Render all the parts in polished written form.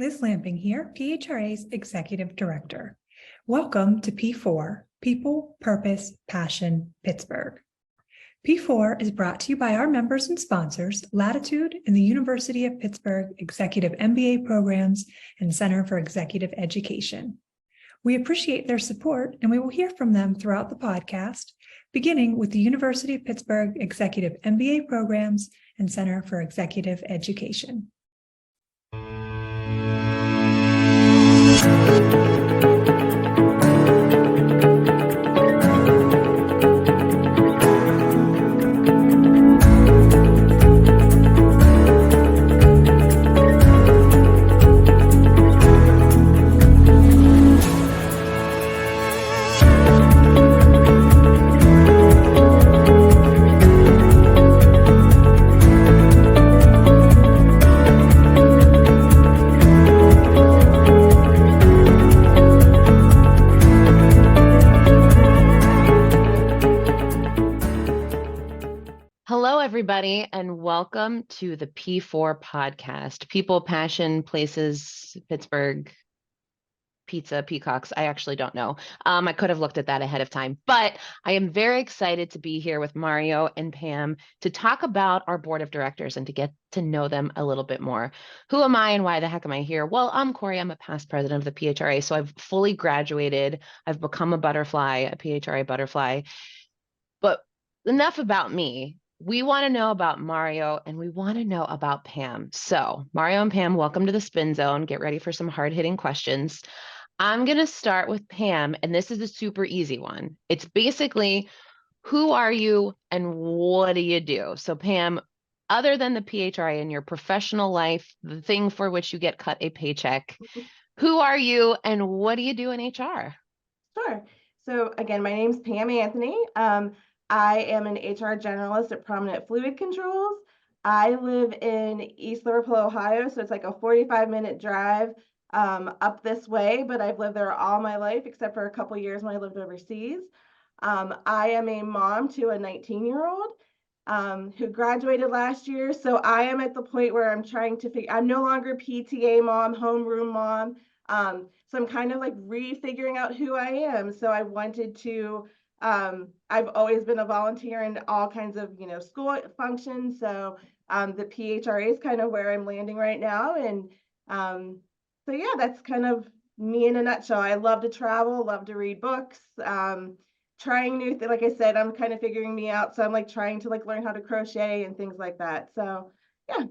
Liz Lamping here, PHRA's Executive Director. Welcome to P4, People, Purpose, Passion, Pittsburgh. P4 is brought to you by our members and sponsors, Latitude and the University of Pittsburgh Executive MBA Programs and Center for Executive Education. We appreciate their support, and we will hear from them throughout the podcast, beginning with the University of Pittsburgh Executive MBA Programs and Center for Executive Education. Everybody, and welcome to the P4 podcast, People, Passion, Places, Pittsburgh, Pizza, Peacocks. I actually don't know. I could have looked at that ahead of time, but I am very excited to be here with Mario and Pam to talk about our board of directors and to get to know them a little bit more. Who am I and why the heck am I here? Well, I'm Corey. I'm a past president of the PHRA, so I've fully graduated. I've become a butterfly, a PHRA butterfly, but enough about me. We want to know about Mario and we want to know about Pam. So Mario and Pam, welcome to the spin zone. Get ready for some hard-hitting questions. I'm going to start with Pam, and this is a super easy one. It's basically, who are you and what do you do? So Pam, other than the PHRA in your professional life, the thing for which you get cut a paycheck, who are you and what do you do in HR? Sure. So again, my name's Pam Anthony. I am an HR generalist at Prominent Fluid Controls. I live in East Liverpool, Ohio, so it's like a 45-minute drive up this way, but I've lived there all my life except for a couple years when I lived overseas. I am a mom to a 19-year-old who graduated last year, so I am at the point where I'm trying to figure, I'm no longer PTA mom, homeroom mom, so I'm kind of like refiguring out who I am. So I wanted to I've always been a volunteer in all kinds of, school functions. So the PHRA is kind of where I'm landing right now. And so, yeah, that's kind of me in a nutshell. I love to travel, love to read books, trying new things. Like I said, I'm kind of figuring me out. So I'm like trying to learn how to crochet and things like that. So, yeah.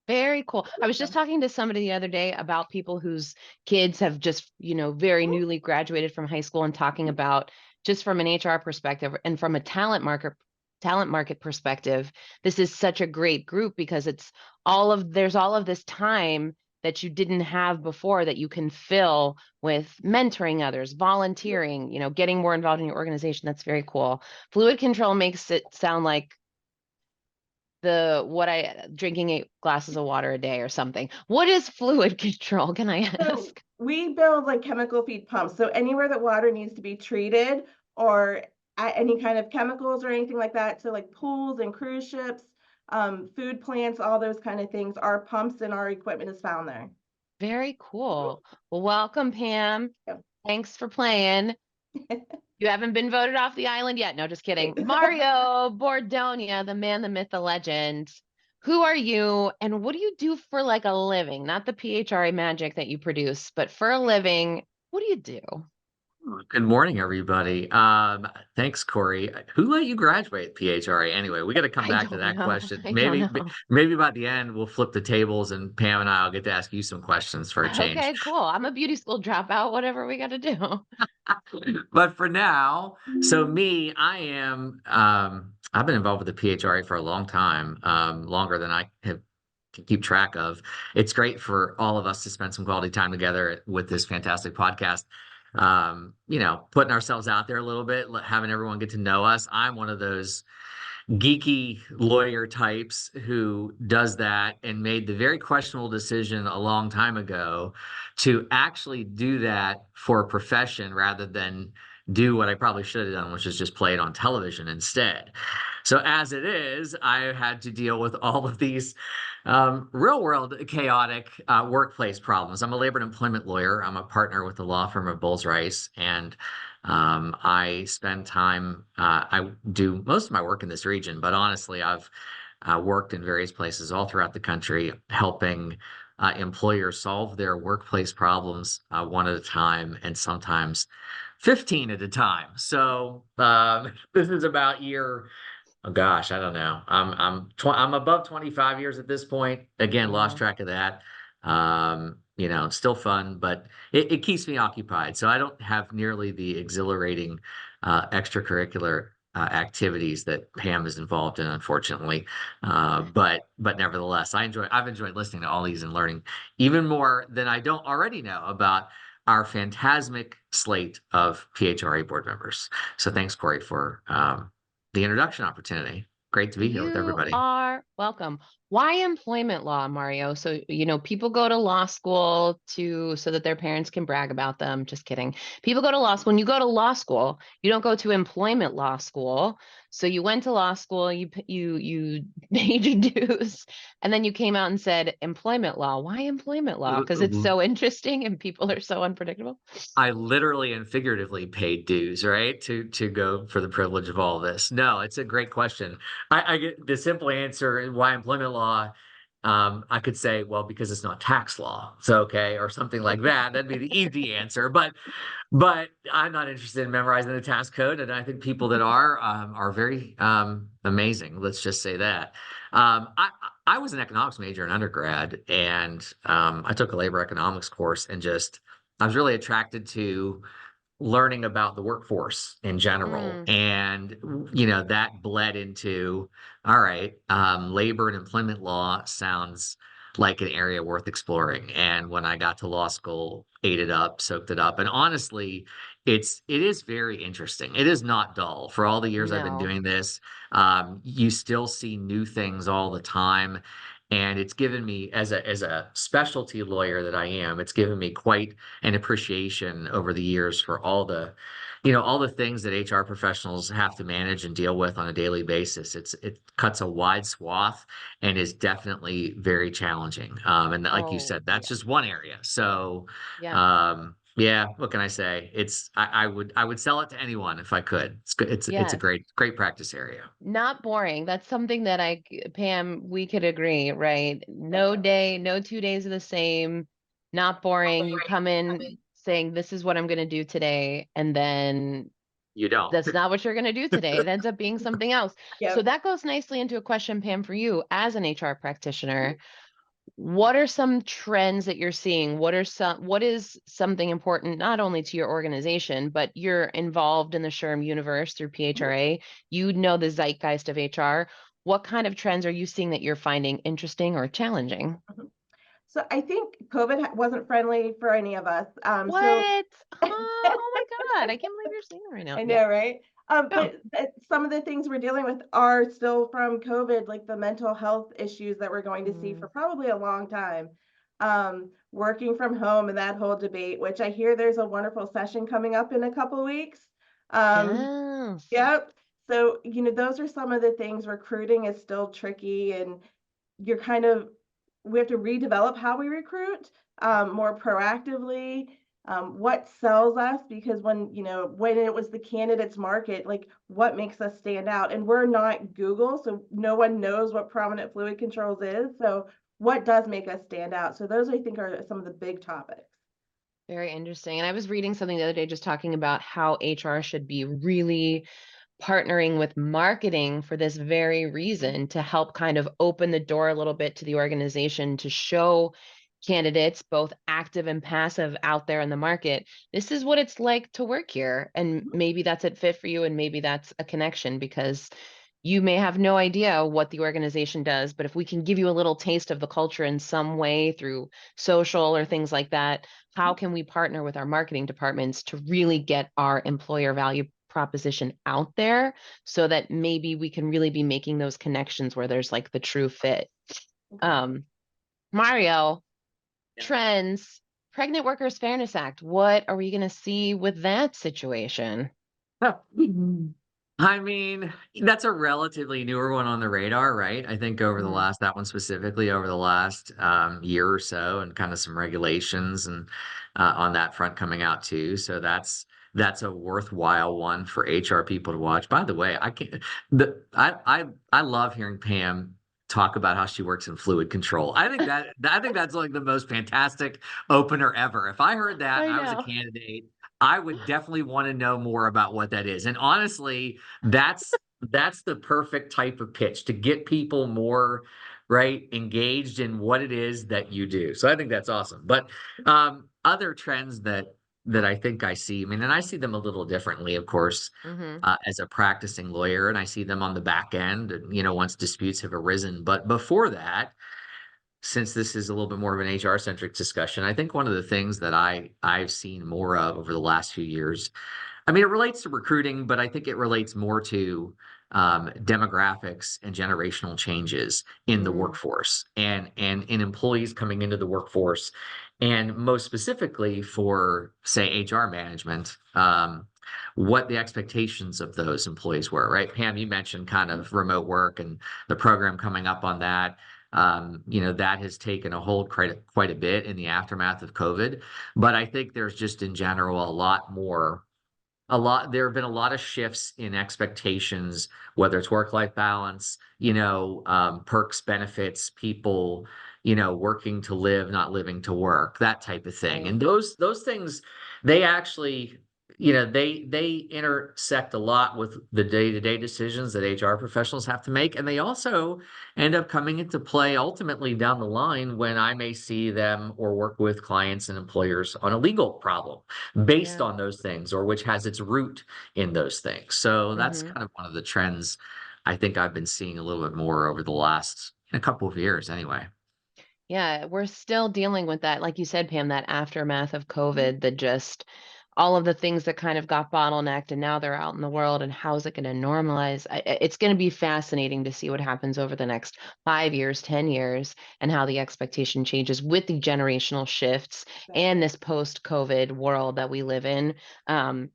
Very cool. I was just talking to somebody the other day about people whose kids have just, very newly graduated from high school and talking about just from an HR perspective and from a talent market perspective, this is such a great group because there's all of this time that you didn't have before that you can fill with mentoring others, volunteering, getting more involved in your organization. That's very cool. Fluid control makes it sound like drinking 8 glasses of water a day or something. What is fluid control? Can I ask? So we build chemical feed pumps. So anywhere that water needs to be treated or any kind of chemicals or anything like that. So pools and cruise ships, food plants, all those kind of things, our pumps and our equipment is found there. Very cool. Well, welcome, Pam. Yep. Thanks for playing. You haven't been voted off the island yet. No, just kidding. Mario Bordogna, the man, the myth, the legend. Who are you and what do you do for a living? Not the PHRA magic that you produce, but for a living, what do you do? Good morning, everybody. Thanks, Corey. Who let you graduate PHRA? Anyway, we got to come back to that question. Maybe by the end we'll flip the tables and Pam and I'll get to ask you some questions for a change. Okay, cool. I'm a beauty school dropout, whatever we got to do. But for now, so me, I am, I've been involved with the PHRA for a long time, longer than I can keep track of. It's great for all of us to spend some quality time together with this fantastic podcast. Putting ourselves out there a little bit, having everyone get to know us. I'm one of those geeky lawyer types who does that and made the very questionable decision a long time ago to actually do that for a profession rather than do what I probably should have done, which is just play it on television instead. So as it is, I had to deal with all of these Real world chaotic workplace problems. I'm a labor and employment lawyer. I'm a partner with the law firm of Bowles Rice, and I spend time. I do most of my work in this region, but honestly, I've worked in various places all throughout the country, helping employers solve their workplace problems one at a time, and sometimes 15 at a time. So this is about year. Oh gosh, I don't know. I'm above 25 years at this point. Again, lost Wow. track of that. Still fun, but it keeps me occupied. So I don't have nearly the exhilarating extracurricular activities that Pam is involved in, unfortunately. But nevertheless, I've enjoyed listening to all these and learning even more than I don't already know about our phantasmic slate of PHRA board members. So thanks, Corey, for the introduction opportunity. Great to be here with You everybody. are welcome. Why employment law, Mario? So, people go to law school so that their parents can brag about them. Just kidding. People go to law school. When you go to law school, you don't go to employment law school. So you went to law school, you paid your dues, and then you came out and said employment law. Why employment law? Because it's so interesting and people are so unpredictable. I literally and figuratively paid dues, right, to go for the privilege of all this. No, it's a great question. I get the simple answer why employment law. I could say, well, because it's not tax law, so okay, or something like that. That'd be the easy answer. But I'm not interested in memorizing the tax code, and I think people that are very amazing. Let's just say that. I was an economics major in undergrad, and I took a labor economics course, and just I was really attracted to learning about the workforce in general. Mm. And, that bled into, all right, labor and employment law sounds like an area worth exploring. And when I got to law school, ate it up, soaked it up. And honestly, it is very interesting. It is not dull. For all the years I've been No. doing this, you still see new things all the time. And it's given me, as a specialty lawyer that I am, it's given me quite an appreciation over the years for all the things that HR professionals have to manage and deal with on a daily basis. It cuts a wide swath and is definitely very challenging. And like you Oh, said, that's just one area. So, yeah. yeah, what can I say? I would sell it to anyone if I could. It's a Yes. great practice area. Not boring. That's something that Pam, we could agree, right? No 2 days are the same. Not boring. You come in saying, this is what I'm going to do today. And then You don't. that's not what you're going to do today. It ends up being something else. So Yep. that goes nicely into a question, Pam, for you as an HR practitioner. What are some trends that you're seeing? What is something important, not only to your organization, but you're involved in the SHRM universe through PHRA. You know the zeitgeist of HR. What kind of trends are you seeing that you're finding interesting or challenging? So I think COVID wasn't friendly for any of us. What? Huh? Oh my God. I can't believe you're saying that right now. I Yeah. know, right? Yeah. But some of the things we're dealing with are still from COVID, like the mental health issues that we're going to see for probably a long time. Working from home and that whole debate, which I hear there's a wonderful session coming up in a couple weeks. Yes. Yep. So, those are some of the things. Recruiting is still tricky, and you're we have to redevelop how we recruit more proactively. What sells us, because when it was the candidates market, like what makes us stand out, and we're not Google, so no one knows what prominent fluid controls is. So what does make us stand out? So those, I think, are some of the big topics. Very interesting. And I was reading something the other day just talking about how HR should be really partnering with marketing for this very reason, to help kind of open the door a little bit to the organization, to show candidates, both active and passive, out there in the market, this is what it's like to work here. And maybe that's a fit for you, and maybe that's a connection, because you may have no idea what the organization does, but if we can give you a little taste of the culture in some way through social or things like that, how can we partner with our marketing departments to really get our employer value proposition out there, so that maybe we can really be making those connections where there's like the true fit. Mario, Yeah. trends, Pregnant Workers Fairness Act. What are we going to see with that situation? I mean, that's a relatively newer one on the radar, right? I think over the Mhm. last, that one specifically over the last year or so, and kind of some regulations and on that front coming out too. So that's a worthwhile one for HR people to watch. By the way, I can't I love hearing Pam talk about how she works in fluid control. I think that's like the most fantastic opener ever. If I heard that I and I was a know. candidate, I would definitely want to know more about what that is. And honestly, that's the perfect type of pitch to get people more right engaged in what it is that you do. So I think that's awesome. But other trends that I think I see, I mean, and I see them a little differently, of course, Mhm. as a practicing lawyer, and I see them on the back end, and once disputes have arisen. But before that, since this is a little bit more of an HR centric discussion, I think one of the things that I've seen more of over the last few years, I mean, it relates to recruiting, but I think it relates more to demographics and generational changes in the Mm. workforce and in employees coming into the workforce, and most specifically for, say, HR management, what the expectations of those employees were, right? Pam, you mentioned kind of remote work and the program coming up on that. That has taken a hold quite a bit in the aftermath of COVID. But I think there's just in general there have been a lot of shifts in expectations, whether it's work-life balance, perks, benefits, people, working to live, not living to work, that type of thing. Right. And those things, they actually, they intersect a lot with the day-to-day decisions that HR professionals have to make. And they also end up coming into play ultimately down the line when I may see them or work with clients and employers on a legal problem based Yeah. on those things, or which has its root in those things. So that's Mhm. kind of one of the trends I think I've been seeing a little bit more over the last a couple of years anyway. Yeah, we're still dealing with that, like you said, Pam, that aftermath of COVID, that just all of the things that kind of got bottlenecked and now they're out in the world, and how is it going to normalize? It's going to be fascinating to see what happens over the next 5 years, 10 years, and how the expectation changes with the generational shifts and this post-COVID world that we live in. Um,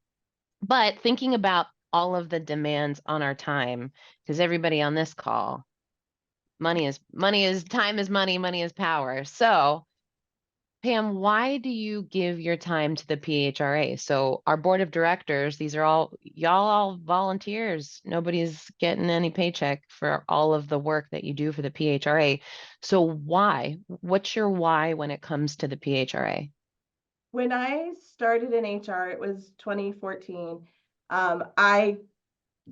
but thinking about all of the demands on our time, because everybody on this call, money is time is money, money is power. So, Pam, why do you give your time to the PHRA? So, our board of directors, these are all volunteers. Nobody's getting any paycheck for all of the work that you do for the PHRA. So, why? What's your why when it comes to the PHRA? When I started in HR, it was 2014. I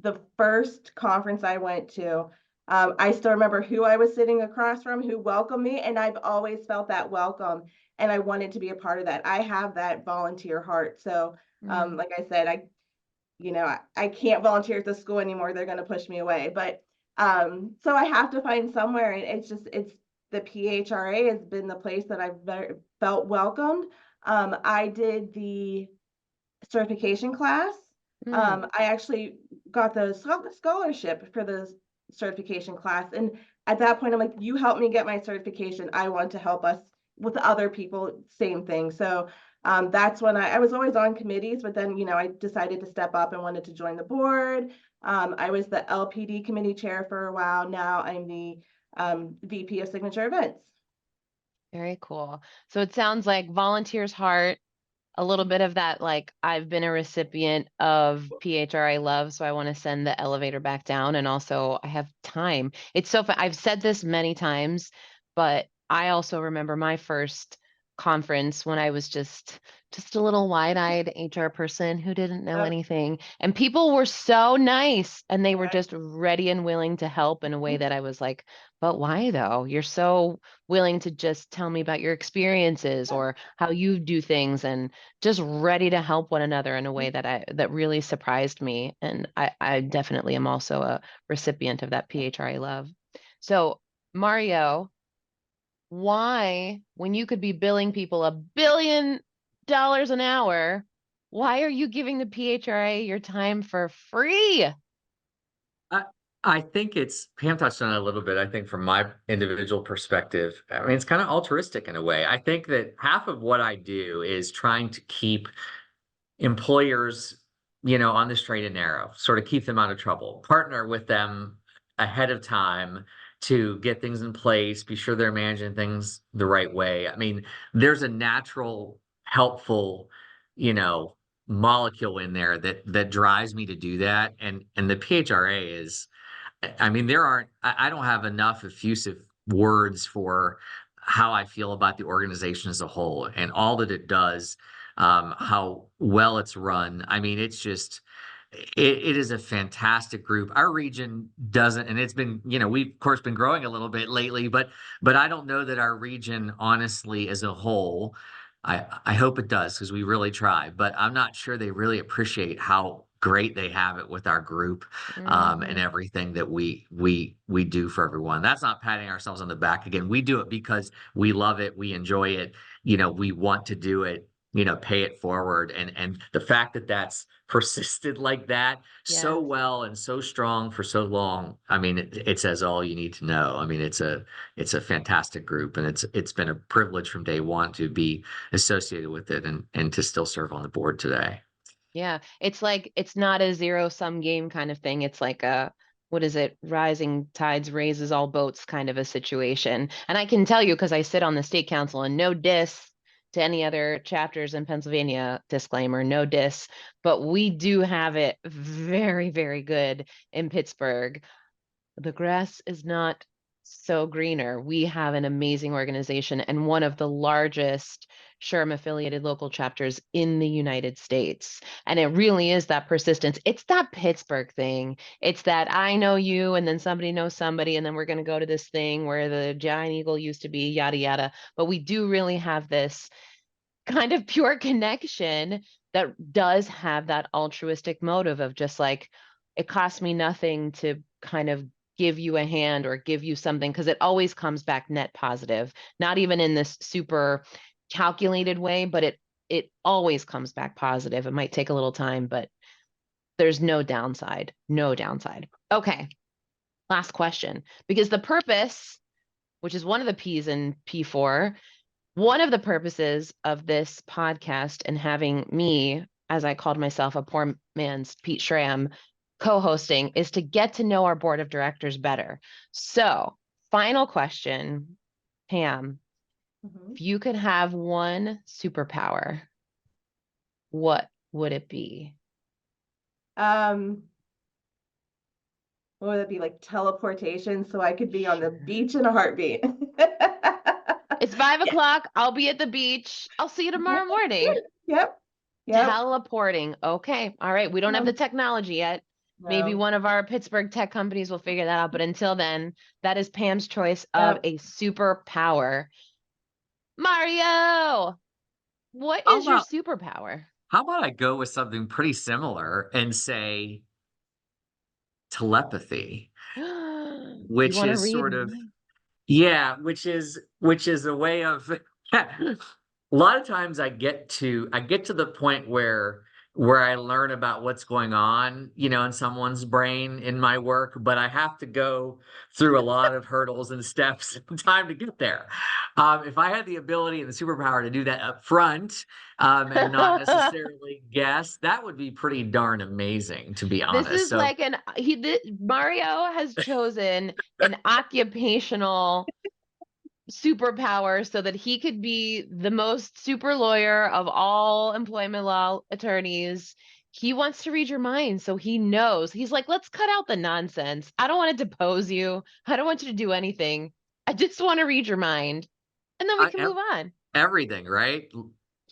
the first conference I went to, I still remember who I was sitting across from, who welcomed me, and I've always felt that welcome, and I wanted to be a part of that. I have that volunteer heart. So, Mm. like I said, I can't volunteer at the school anymore. They're going to push me away. But so I have to find somewhere, and it's the PHRA has been the place that I've felt welcomed. I did the certification class. Mm. I actually got the scholarship for the certification class. And at that point, I'm like, you help me get my certification. I want to help us with other people, same thing. So that's when I was always on committees, but then, I decided to step up and wanted to join the board. I was the LPD committee chair for a while. Now I'm the VP of signature events. Very cool. So it sounds like volunteers heart, a little bit of that, like, I've been a recipient of PHRA love, so I want to send the elevator back down. And also, I have time. It's so fun. I've said this many times, but I also remember my first conference when I was just a little wide-eyed HR person who didn't know Yep. anything. And people were so nice, and they were just ready and willing to help in a way that I was like, but why though? You're so willing to just tell me about your experiences or how you do things, and just ready to help one another in a way that really surprised me. And I definitely am also a recipient of that PHRA love. So, Mario, why, when you could be billing people $1 billion an hour, why are you giving the PHRA your time for free? I, I think it's Pam touched on it a little bit. I think from my individual perspective, I mean, it's kind of altruistic in a way. I think that half of what I do is trying to keep employers on the straight and narrow, sort of keep them out of trouble, partner with them ahead of time to get things in place, be sure they're managing things the right way. I mean, there's a natural, helpful, molecule in there that drives me to do that. And the PHRA is, I mean, I don't have enough effusive words for how I feel about the organization as a whole and all that it does, how well it's run. I mean, it's just, it is a fantastic group. Our region doesn't, and it's been, we've of course been growing a little bit lately, but I don't know that our region, honestly, as a whole, I hope it does because we really try, but I'm not sure they really appreciate how great they have it with our group, and everything that we do for everyone. That's not patting ourselves on the back. Again, we do it because we love it, we enjoy it, we want to do it, pay it forward. And the fact that that's persisted like that so Yes. well and so strong for so long, I mean, it says all you need to know. I mean, it's a fantastic group, and it's been a privilege from day one to be associated with it and to still serve on the board today. Yeah. It's like, it's not a zero-sum game kind of thing. It's like what is it? Rising tides raises all boats kind of a situation. And I can tell you, because I sit on the state council, and no diss to any other chapters in Pennsylvania, disclaimer, no diss, but we do have it very, very good in Pittsburgh. The grass is not so greener. We have an amazing organization and one of the largest SHRM affiliated local chapters in the United States. And it really is that persistence. It's that Pittsburgh thing. It's that I know you, and then somebody knows somebody, and then we're going to go to this thing where the giant eagle used to be, yada, yada. But we do really have this kind of pure connection that does have that altruistic motive of just like, it costs me nothing to kind of give you a hand or give you something, because it always comes back net positive, not even in this super calculated way, but it always comes back positive. It might take a little time, but there's no downside. Okay, last question, because the purpose, which is one of the P's in P4, one of the purposes of this podcast and having me, as I called myself, a poor man's PHRA, co-hosting, is to get to know our board of directors better. So, final question, Pam, if you could have one superpower, what would it be? What would it be, like teleportation, so I could be on the beach in a heartbeat? It's 5 o'clock. I'll be at the beach. I'll see you tomorrow morning. Yep. Teleporting. Okay. All right. We don't have the technology yet. Maybe No. one of our Pittsburgh tech companies will figure that out. But until then, that is Pam's choice of a superpower. Mario, what How is your about superpower? how about I go with something pretty similar and say telepathy, You which want to is read sort of, minds? yeah, which is a way of a lot of times I get to the point where I learn about what's going on, in someone's brain in my work, but I have to go through a lot of hurdles and steps and time to get there. If I had the ability and the superpower to do that up front, and not necessarily guess, that would be pretty darn amazing, to be This honest. is So like Mario has chosen an occupational superpower so that he could be the most super lawyer of all employment law attorneys. He wants to read your mind, so he knows. He's like, let's cut out the nonsense. I don't want to depose you. I don't want you to do anything. I just want to read your mind. And then we can move on. everything, right?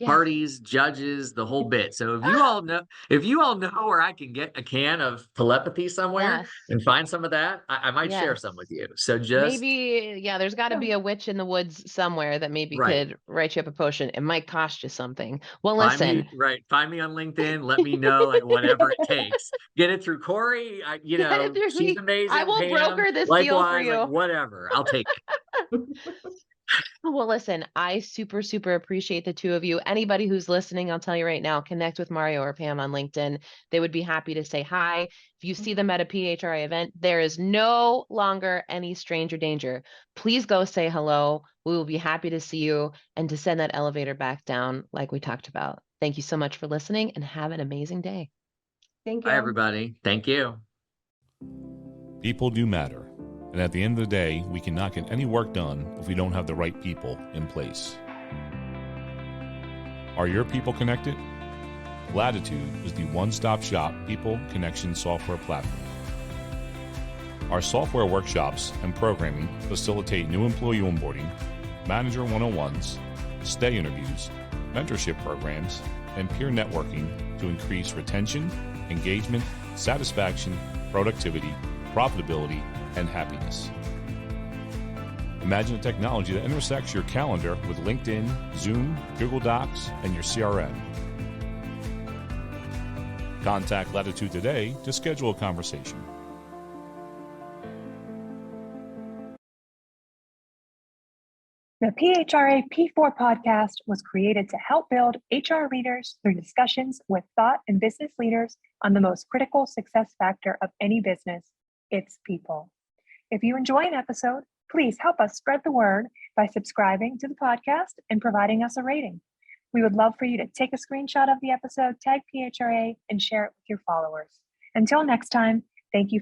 Yes. Parties, judges, the whole bit. So if you all know where I can get a can of telepathy somewhere Yes. and find some of that, I might share some with you. So just Maybe, there's got to be a witch in the woods somewhere that maybe right. could write you up a potion. It might cost you something. Well, Find listen. me, right. Find me on LinkedIn. Let me know, like whatever it takes. Get it through Corey. Get it through She's me. I amazing. will Pam, broker this deal for likewise, like you. whatever. I'll take it. Well, listen, I super, super appreciate the two of you. Anybody who's listening, I'll tell you right now, connect with Mario or Pam on LinkedIn. They would be happy to say hi. If you see them at a PHRA event, there is no longer any stranger danger. Please go say hello. We will be happy to see you and to send that elevator back down like we talked about. Thank you so much for listening and have an amazing day. Thank you. Bye, everybody. Thank you. People do matter. And at the end of the day, we cannot get any work done if we don't have the right people in place. Are your people connected? Latitude is the one-stop shop people connection software platform. Our software workshops and programming facilitate new employee onboarding, manager one-on-ones, stay interviews, mentorship programs, and peer networking to increase retention, engagement, satisfaction, productivity, profitability, and happiness. Imagine a technology that intersects your calendar with LinkedIn, Zoom, Google Docs, and your CRM. Contact Latitude today to schedule a conversation. The PHRA P4 podcast was created to help build HR leaders through discussions with thought and business leaders on the most critical success factor of any business, its people. If you enjoy an episode, please help us spread the word by subscribing to the podcast and providing us a rating. We would love for you to take a screenshot of the episode, tag PHRA, and share it with your followers. Until next time, thank you